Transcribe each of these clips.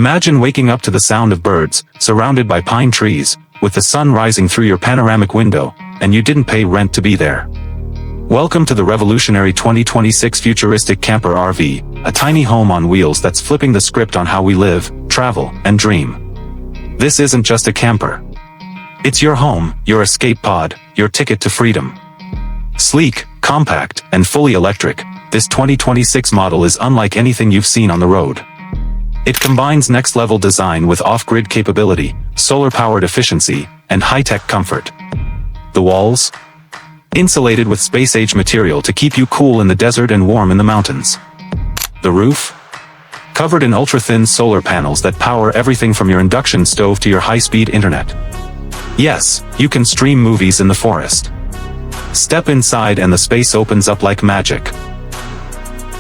Imagine waking up to the sound of birds, surrounded by pine trees, with the sun rising through your panoramic window, and you didn't pay rent to be there. Welcome to the revolutionary 2026 futuristic camper RV, a tiny home on wheels that's flipping the script on how we live, travel, and dream. This isn't just a camper. It's your home, your escape pod, your ticket to freedom. Sleek, compact, and fully electric, this 2026 model is unlike anything you've seen on the road. It combines next-level design with off-grid capability, solar-powered efficiency, and high-tech comfort. The walls? Insulated with space-age material to keep you cool in the desert and warm in the mountains. The roof? Covered in ultra-thin solar panels that power everything from your induction stove to your high-speed internet. Yes, you can stream movies in the forest. Step inside and the space opens up like magic.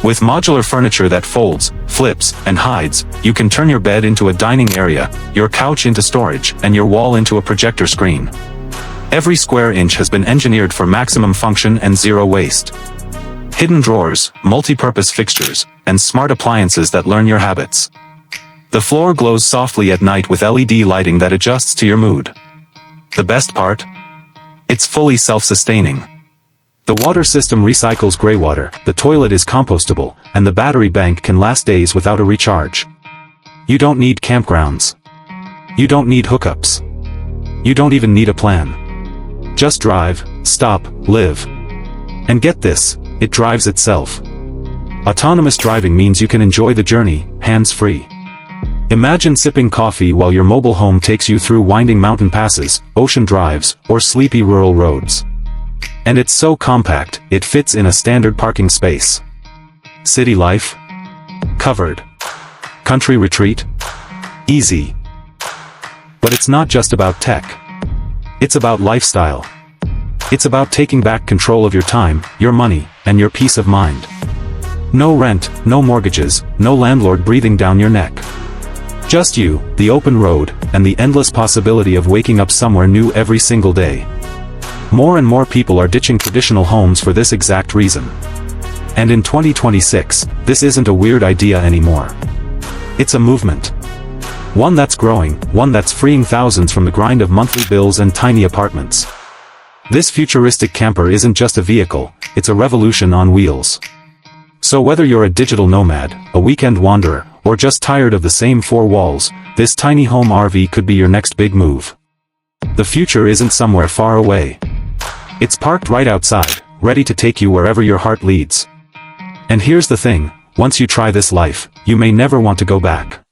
With modular furniture that folds, flips, and hides, you can turn your bed into a dining area, your couch into storage, and your wall into a projector screen. Every square inch has been engineered for maximum function and zero waste. Hidden drawers, multi-purpose fixtures, and smart appliances that learn your habits. The floor glows softly at night with LED lighting that adjusts to your mood. The best part? It's fully self-sustaining. The water system recycles gray water, the toilet is compostable, and the battery bank can last days without a recharge. You don't need campgrounds. You don't need hookups. You don't even need a plan. Just drive, stop, live. And get this, it drives itself. Autonomous driving means you can enjoy the journey, hands-free. Imagine sipping coffee while your mobile home takes you through winding mountain passes, ocean drives, or sleepy rural roads. And it's so compact, it fits in a standard parking space. City life? Covered. Country retreat? Easy. But it's not just about tech. It's about lifestyle. It's about taking back control of your time, your money, and your peace of mind. No rent, no mortgages, no landlord breathing down your neck. Just you, the open road, and the endless possibility of waking up somewhere new every single day. More and more people are ditching traditional homes for this exact reason. And in 2026, this isn't a weird idea anymore. It's a movement. One that's growing, one that's freeing thousands from the grind of monthly bills and tiny apartments. This futuristic camper isn't just a vehicle, it's a revolution on wheels. So whether you're a digital nomad, a weekend wanderer, or just tired of the same four walls, this tiny home RV could be your next big move. The future isn't somewhere far away. It's parked right outside, ready to take you wherever your heart leads. And here's the thing, once you try this life, you may never want to go back.